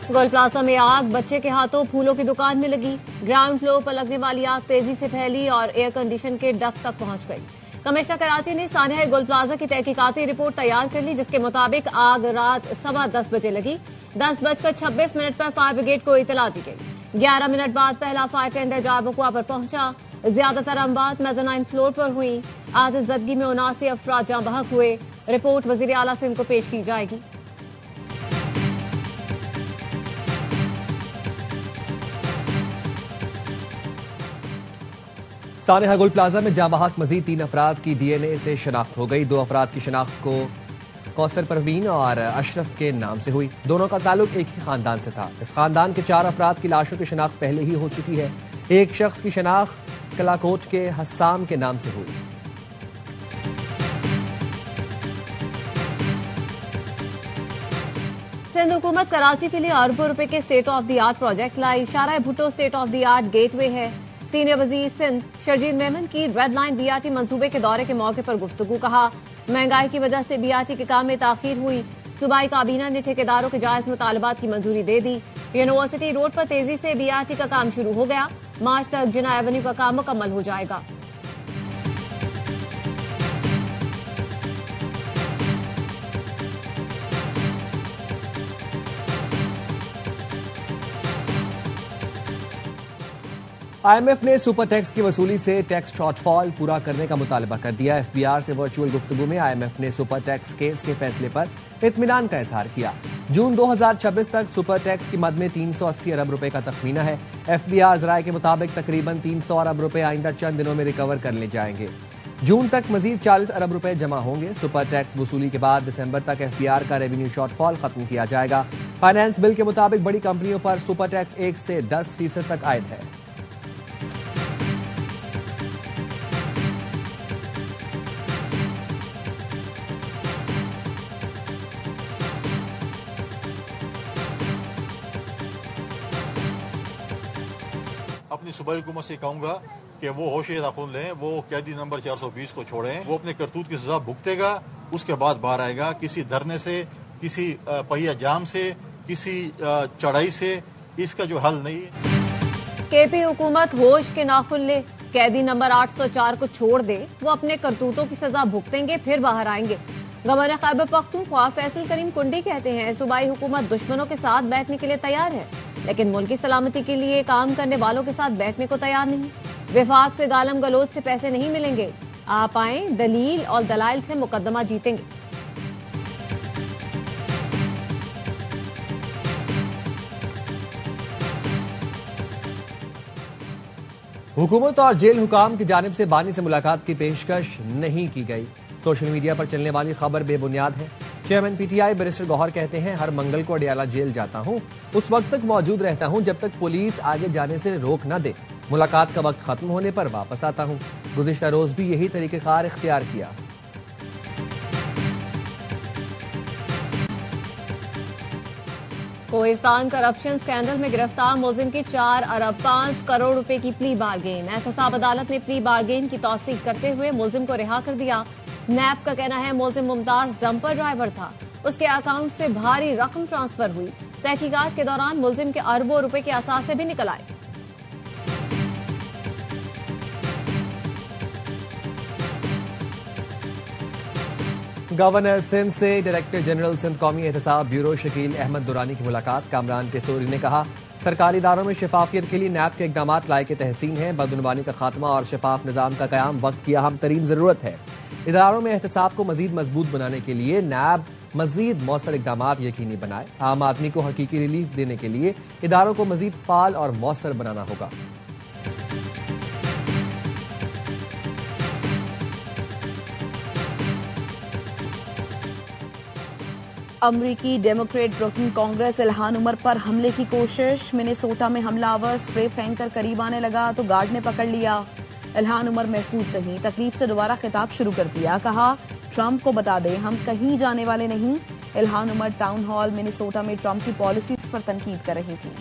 गोल plaza में आग, बच्चे के हाथों फूलों की दुकान में लगी। ग्राउंड फ्लोर पर लगने वाली आग तेजी से फैली और एयर कंडीशन के डक्ट तक पहुंच गई। कमिश्नर कराची ने सानिया गोल प्लाजा की तहकीकाती रिपोर्ट तैयार कर ली, जिसके मुताबिक आग रात 10:15 बजे लगी। 10:26 पर फायर ब्रिगेड को इतला दी गई। 11 मिनट बाद पहला फायर टेंडर जारबकुआ पर पहुंचा। ज्यादातर अमवात मेज़ानाइन फ्लोर पर हुई। आतिशज़दगी में 79 अफराद जाँ बहक हुए। रिपोर्ट वजीर आला सिंध को पेश की जाएगी। सानिया गोल प्लाजा में जाँ बहक मजीद 3 अफराद की DNA से शनाख्त हो गई। 2 अफराद की शनाख्त को कौसर परवीन और अशरफ के नाम से हुई। दोनों का ताल्लुक एक ही खानदान से था। इस खानदान के 4 अफराद की लाशों की शनाख्त पहले ही हो चुकी है। एक शख्स की शनाख्त कलाकोट के हस्साम के नाम से हुई। सिंध हुकूमत कराची के लिए अरबों रुपए के state of the art project लाई। Shahrah Bhutto state of the art gateway है। सीनियर वजीर सिंध शरजील मेमन की रेड लाइन BRT मंसूबे के दौरे के मौके पर गुफ्तगू। कहा, महंगाई की वजह से BRT के काम में ताखीर हुई। सूबाई काबीना ने ठेकेदारों के जायज मुतालबात की मंजूरी दे दी। यूनिवर्सिटी रोड पर तेजी से BRT का काम शुरू हो गया। मार्च तक जिना एवेन्यू का काम मुकम्मल हो जाएगा। IMF ने सुपर टैक्स की वसूली से टैक्स शॉर्टफॉल पूरा करने का मुतालबा कर दिया। FBR से वर्चुअल गुफ्तगू में IMF ने सुपर टैक्स केस के फैसले पर इत्मीनान का इजहार किया। जून 2026 तक सुपर टैक्स की मद में 380 अरब रुपए का तखमीना है। FBR जराये के मुताबिक तकरीबन 300 अरब रुपए आइंदा चंद दिनों में रिकवर कर ले जाएंगे। जून तक मजीद 40 अरब रुपए जमा होंगे। सुपर टैक्स वसूली के बाद दिसंबर तक FBR का रेवेन्यू शॉर्टफॉल खत्म किया जाएगा। फाइनेंस बिल के मुताबिक बड़ी कंपनियों पर सुपर टैक्स 1 से 10% तक आयद है। अपनी सूबाई हुकूमत से कहूंगा कि वो होश रखून लें, वो कैदी नंबर 420 को छोड़ें। वो अपने करतूत की सजा भुगतेगा, उसके बाद बाहर आएगा। किसी धरने से, किसी पहिया जाम से, किसी चढ़ाई से इसका जो हल नहीं है। KP हुकूमत होश के नाखुन ले, कैदी नंबर 804 को छोड़ दे। वो अपने करतूतों की सजा भुगतेंगे, फिर बाहर आएंगे। गवर्नर खैबर पख्तूनख्वा फैसल करीम कुंडी कहते हैं, सूबाई हुकूमत दुश्मनों के साथ बैठने के लिए तैयार है, लेकिन मुल्क की सलामती के लिए काम करने वालों के साथ बैठने को तैयार नहीं। विफाक से गालम गलोच से पैसे नहीं मिलेंगे। आप आए, दलील और दलाइल से मुकदमा जीतेंगे। हुकूमत और जेल हुकाम की जानिब से बानी से मुलाकात की पेशकश नहीं की गई। सोशल मीडिया पर चलने वाली खबर बेबुनियाद है। चेयरमैन PTI बैरिस्टर गौहर कहते हैं, हर मंगल को अडियाला जेल जाता हूं, उस वक्त तक मौजूद रहता हूं जब तक पुलिस आगे जाने से रोक न दे। मुलाकात का वक्त खत्म होने पर वापस आता हूं। गुज़िश्ता रोज भी यही तरीक़ेकार इख्तियार किया। कोहिस्तान करप्शन स्कैंडल में गिरफ्तार मुलजिम की 4 अरब 5 करोड़ रुपए की प्ली बारगेन। एहतसाब अदालत ने प्ली बारगेन की तौसीक करते हुए मुलजिम को रिहा कर दिया। नैब का कहना है, मुलजिम मुमताज डंपर ड्राइवर था, उसके अकाउंट से भारी रकम ट्रांसफर हुई। तहकीकात के दौरान मुलजिम के अरबों रुपए के असासे भी निकल आए। गवर्नर सिंध से डायरेक्टर जनरल सिंध कौमी एहतसाब ब्यूरो शकील अहमद दुरानी की मुलाकात। कामरान तेसूरी ने कहा, सरकारी इदारों में शफाफियत के लिए नैब के इकदाम लायक तहसीन है। बदउनवानी का खात्मा और शफाफ निजाम का कयाम वक्त की अहम तरीन जरूरत है। इदारों में एहतसाब को मजीद मजबूत बनाने के लिए नैब मजीद मौसर इकदाम यकीनी बनाए। आम आदमी को हकीकी रिलीफ देने के लिए इदारों को मजीद फाल और मौसर बनाना होगा। अमरीकी डेमोक्रेट रुकन कांग्रेस इल्हान उमर पर हमले की कोशिश। मिनेसोटा में हमलावर स्प्रे फेंककर करीब आने लगा तो गार्ड ने पकड़ लिया। इल्हान उमर महफूज नहीं, तकलीफ से दोबारा खिताब शुरू कर दिया। कहा, ट्रंप को बता दें हम कहीं जाने वाले नहीं। Ilhan Omar town hall Minnesota में ट्रंप की पॉलिसीज पर तनकीद कर रही थी।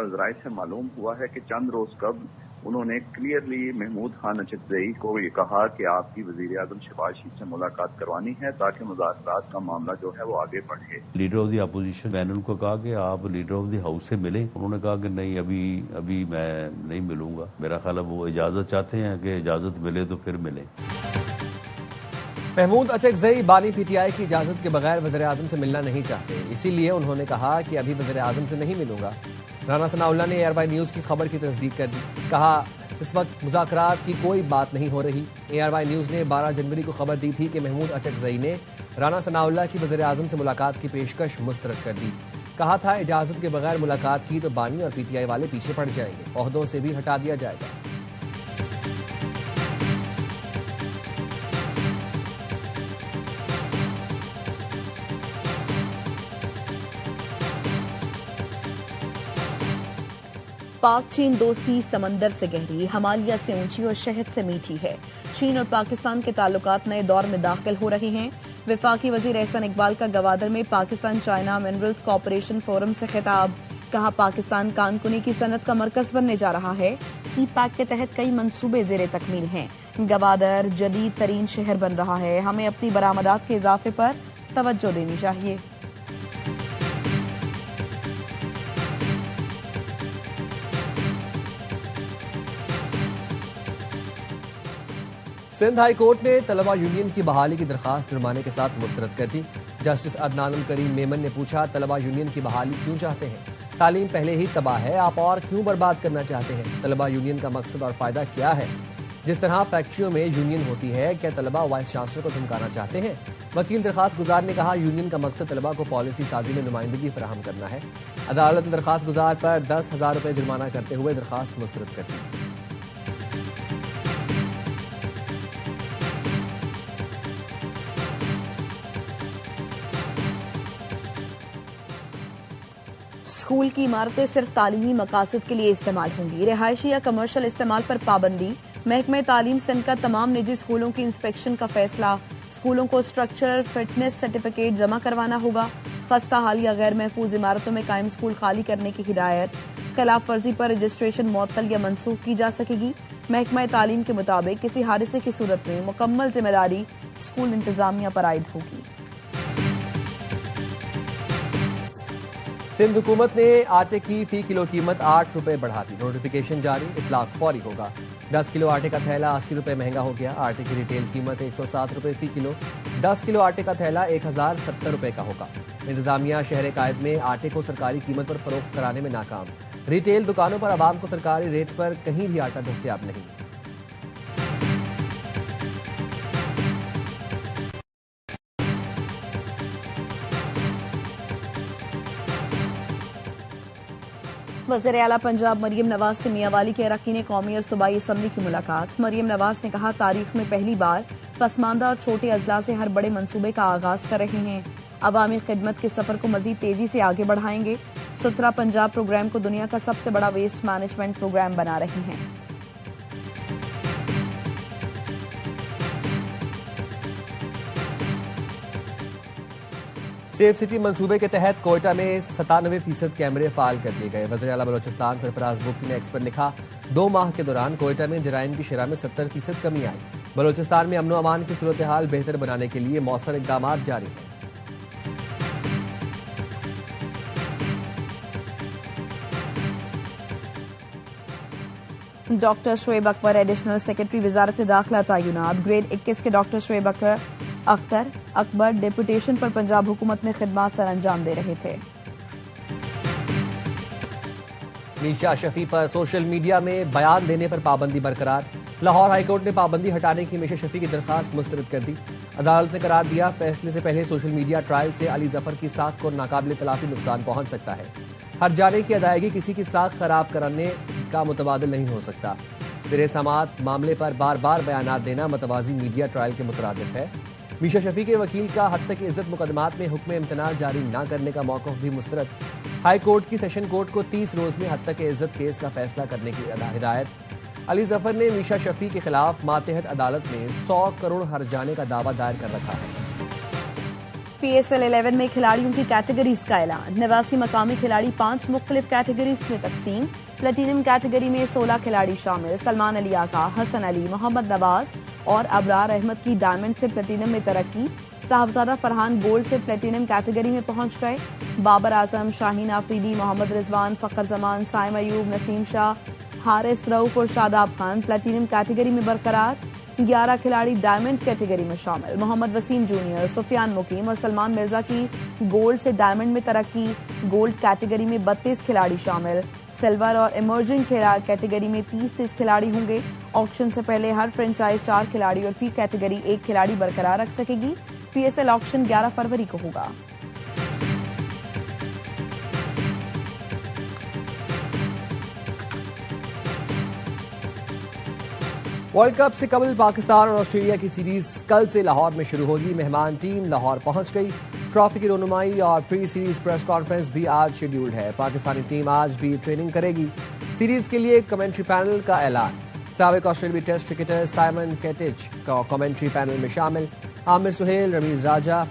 जराये से मालूम हुआ है कि चंद रोज कबल उन्होंने क्लियरली महमूद खान अचकजई को ये कहा कि आपकी वजीर आजम शहबाज शरीफ से मुलाकात करवानी है ताकि मुज़ाकरात का मामला जो है वो आगे बढ़े। लीडर ऑफ द अपोजिशन, मैंने उनको कहा कि आप लीडर ऑफ द हाउस से मिलें। उन्होंने कहा कि नहीं, अभी मैं नहीं मिलूंगा। मेरा ख्याल है वो इजाजत चाहते हैं कि इजाजत मिले तो फिर मिले। महमूद अचकजई बानी पीटीआई की इजाजत के बगैर वज़ीर आज़म से मिलना नहीं चाहते, इसीलिए उन्होंने कहा कि अभी वज़ीर आज़म से नहीं मिलूंगा। राना सनाउल्लाह ने एआरवाई न्यूज की खबर की तस्दीक कर दी। कहा इस वक्त मुज़ाकरात की कोई बात नहीं हो रही। एआरवाई न्यूज ने 12 जनवरी को खबर दी थी कि महमूद अचकजई ने राना सनाउल्लाह की वज़ीर आज़म से मुलाकात की पेशकश मुस्तरद कर दी। कहा था इजाजत के बगैर मुलाकात की तो बानी और पीटीआई वाले पीछे पड़ जाएंगे, ओहदों से भी हटा दिया जाएगा। पाक चीन दोस्ती समंदर से गहरी, हिमालय से ऊंची और शहद से मीठी है। चीन और पाकिस्तान के ताल्लुकात नए दौर में दाखिल हो रहे हैं। वफाकी वजीर एहसन इकबाल का गवादर में Pakistan China minerals corporation forum से खिताब। कहा पाकिस्तान कानकुनी की सनत का मरकज बनने जा रहा है। सी पैक के तहत कई मंसूबे जेर तकमील हैं। गवादर जदीद तरीन शहर बन रहा है। हमें अपनी बरामदात के इजाफे पर तवज्जो देनी चाहिए। सिंध हाई कोर्ट ने तलबा यूनियन की बहाली की दरखास्त जुर्माने के साथ मुस्तरद कर दी। जस्टिस अदनानुल करीम मेमन ने पूछा, तलबा यूनियन की बहाली क्यों चाहते हैं? तालीम पहले ही तबाह है, आप और क्यों बर्बाद करना चाहते हैं? तलबा यूनियन का मकसद और फायदा क्या है? जिस तरह फैक्ट्रियों में यूनियन होती है, क्या तलबा वाइस चांसलर को धमकाना चाहते हैं? वकील दरखास्त गुजार ने कहा, यूनियन का मकसद तलबा को पॉलिसी साजी में नुमाइंदगी फराहम करना है। अदालत ने दरखास्त गुजार पर 10,000 रुपये जुर्माना करते हुए दरखास्त मुस्तरद कर दी। स्कूल की इमारतें सिर्फ तालीमी मकासद के लिए इस्तेमाल होंगी। रिहायशी या कमर्शियल इस्तेमाल पर पाबंदी। महकमे तालीम सिंध का तमाम निजी स्कूलों की इंस्पेक्शन का फैसला। स्कूलों को स्ट्रक्चरल फिटनेस सर्टिफिकेट जमा करवाना होगा। खस्ता हाल या गैर महफूज इमारतों में कायम स्कूल खाली करने की हिदायत। खिलाफ वर्जी पर रजिस्ट्रेशन मुअत्तल या मनसूख की जा सकेगी। महकमा तालीम के मुताबिक किसी हादसे की सूरत में मुकम्मल जिम्मेदारी स्कूल इंतजामिया पर आयद होगी। सिंध हुकूमत ने आटे की फी किलो कीमत 8 रुपए बढ़ा दी। नोटिफिकेशन जारी, इतलाक फौरी होगा। 10 किलो आटे का थैला 80 रुपए महंगा हो गया। आटे की रिटेल कीमत 107 रुपए फी किलो। 10 किलो आटे का थैला 1070 रुपए का होगा। इंतजामिया शहर कायद में आटे को सरकारी कीमत पर फरोख्त कराने में नाकाम। रिटेल दुकानों पर आवाम को सरकारी रेट पर कहीं भी आटा दस्तयाब नहीं। वज़ीर आला पंजाब मरियम नवाज से मियांवाली के अरकान कौमी और सूबाई असम्बली की मुलाकात। मरियम नवाज ने कहा, तारीख में पहली बार पसमानदा और छोटे अजला से हर बड़े मंसूबे का आगाज कर रहे हैं। अवामी खिदमत के सफर को मजीद तेजी से आगे बढ़ाएंगे। सुथरा पंजाब प्रोग्राम को दुनिया का सबसे बड़ा वेस्ट मैनेजमेंट प्रोग्राम बना रही हैं। सेफ सिटी मंसूबे के तहत कोयटा में 97% कैमरे फाल कर दिए गए। वज़ीर आला बलोचिस्तान सरफराज बुकी ने एक्स पर लिखा, 2 माह के दौरान कोयटा में जराइम की शरह में 70% कमी आई। बलोचिस्तान में अमन अमान की सूरत हाल बेहतर बनाने के लिए मौसर इकदाम जारी हैं। Doctor Shoaib Akbar additional secretary वजारत दाखिला तयनात। ग्रेड 21 के डॉक्टर शुएब अकबर डेपुटेशन पर पंजाब हुकूमत में खिदमत सर अंजाम दे रहे थे। मीशा शफी पर सोशल मीडिया में बयान देने पर पाबंदी बरकरार। लाहौर हाईकोर्ट ने पाबंदी हटाने की मीशा शफी की दरखास्त मुस्तरद कर दी। अदालत ने करार दिया, फैसले से पहले सोशल मीडिया ट्रायल से अली जफर की साख को नाकाबिल तलाफी नुकसान पहुंच सकता है। हर जाने की अदायगी किसी की साख खराब कराने का मुतबादिल नहीं हो सकता। फिर समात मामले पर बार बार बयान देना मतवाजी मीडिया ट्रायल के मुतरादिफ है। मीशा शफी के वकील का हद तक इज्जत मुकदमात में हुक्म इम्तनाअ जारी न करने का मौक़िफ़ भी मुस्तरद। हाई कोर्ट की सेशन कोर्ट को 30 रोज में हद तक इज्जत केस का फैसला करने की हिदायत। अली जफर ने मीशा शफी के खिलाफ मातहत अदालत में 100 करोड़ हर जाने का दावा दायर कर रखा है। PSL 11 में खिलाड़ियों की कैटेगरीज का ऐलान। 89 मकामी खिलाड़ी 5 मुख्तलिफ कैटेगरीज में तकसीम। प्लेटिनम कैटेगरी में 16 खिलाड़ी शामिल। सलमान अली आका, हसन अली, मोहम्मद नवाज और अबरार अहमद की डायमंड से प्लेटिनम में तरक्की। साहबजादा फरहान गोल्ड से प्लेटिनम कैटेगरी में पहुंच गए। बाबर आजम, शाहीन आफरीदी, मोहम्मद रिजवान, फखर जमान, साइम अयूब, नसीम शाह, हारिस रऊफ और शादाब खान प्लेटिनम कैटेगरी में बरकरार। 11 खिलाड़ी डायमंड कैटेगरी में शामिल। मोहम्मद वसीम जूनियर, सुफियान मुकीम और सलमान मिर्जा की गोल्ड से डायमंड में तरक्की। गोल्ड कैटेगरी में 32 खिलाड़ी शामिल। सिल्वर और इमर्जिंग कैटेगरी में 30-30 खिलाड़ी होंगे। ऑक्शन से पहले हर फ्रेंचाइज 4 खिलाड़ी और फी कैटेगरी 1 खिलाड़ी बरकरार रख सकेगी। पीएसएल ऑक्शन 11 फरवरी को होगा। वर्ल्ड कप से कबल पाकिस्तान और ऑस्ट्रेलिया की सीरीज कल से लाहौर में शुरू होगी। मेहमान टीम लाहौर पहुंच गई। ट्रॉफी की रोनुमाई और प्री सीरीज प्रेस कॉन्फ्रेंस भी आज शेड्यूल्ड है। पाकिस्तानी टीम आज भी ट्रेनिंग करेगी। सीरीज के लिए कमेंट्री पैनल का ऐलान। साबिक ऑस्ट्रेलियाई टेस्ट क्रिकेटर साइमन कैटिच का कमेंट्री पैनल में शामिल। आमिर सुहेल, रमीज राजा,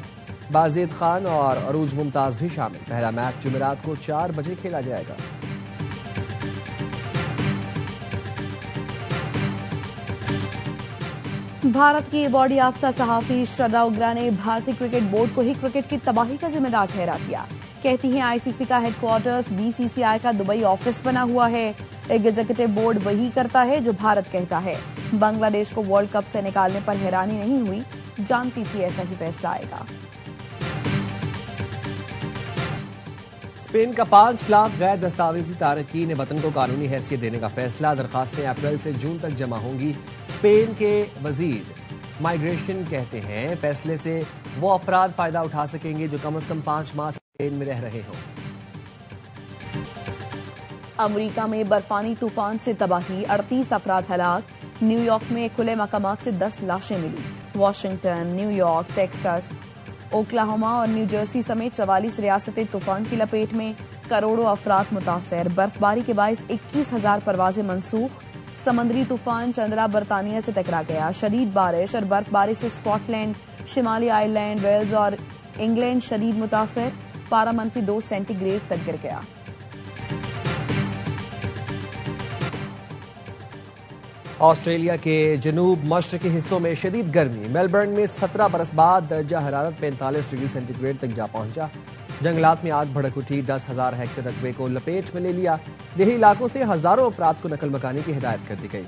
बाजिद खान और अरूज मुमताज भी शामिल। पहला मैच जुमेरात को 4 बजे खेला जाएगा। भारत की अवार्ड याफ्ता सहाफी श्रद्धा उग्रा ने भारतीय क्रिकेट बोर्ड को ही क्रिकेट की तबाही का जिम्मेदार ठहरा दिया। कहती हैं आईसीसी का हेडक्वार्टर्स बीसीसीआई का दुबई ऑफिस बना हुआ है। एग्जीक्यूटिव बोर्ड वही करता है जो भारत कहता है। बांग्लादेश को वर्ल्ड कप से निकालने पर हैरानी नहीं हुई, जानती थी ऐसा ही फैसला आएगा। स्पेन का 5 लाख गैर दस्तावेजी तारकीन वतन को कानूनी हैसियत देने का फैसला। दरखास्तें अप्रैल से जून तक जमा होंगी। स्पेन के वजीर माइग्रेशन कहते हैं फैसले से वो अफराद फायदा उठा सकेंगे जो कम से कम 5 माह से स्पेन में रह रहे हों। अमेरिका में बर्फानी तूफान से तबाही, 38 अफराद हलाक। न्यूयॉर्क में खुले मकामात से 10 लाशें मिली। वॉशिंगटन, न्यूयॉर्क, टेक्सास, ओक्लाहोमा और न्यू जर्सी समेत 44 रियासतें तूफान की लपेट में। करोड़ों अफराद मुतासर। बर्फबारी के बायस 21,000 परवाजें मनसूख। समुद्री तूफान चंद्रा बर्तानिया से टकरा गया। शदीद बारिश और बर्फबारी से स्कॉटलैंड, शिमाली आयरलैंड, वेल्स और इंग्लैंड शदीद मुतासर। पारा -2 सेंटीग्रेड तक गिर गया। ऑस्ट्रेलिया के जनूब मशरकी हिस्सों में शदीद गर्मी। मेलबर्न में 17 बरस बाद दर्जा हरारत 45 डिग्री सेंटीग्रेड तक जा पहुंचा। जंगलात में आग भड़क उठी। 10,000 हेक्टेयर रकबे को लपेट में ले लिया। देही इलाकों से हजारों अफराद को नकल मकानी की हिदायत कर दी गई।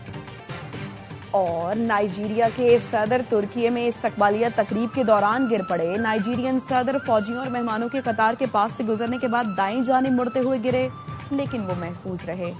और नाइजीरिया के सदर तुर्की में इस्तकबालिया तकरीब के दौरान गिर पड़े। नाइजीरियन सदर फौजियों और मेहमानों के कतार के पास से गुजरने के बाद दाएं जानिब मुड़ते हुए गिरे, लेकिन वो महफूज रहे।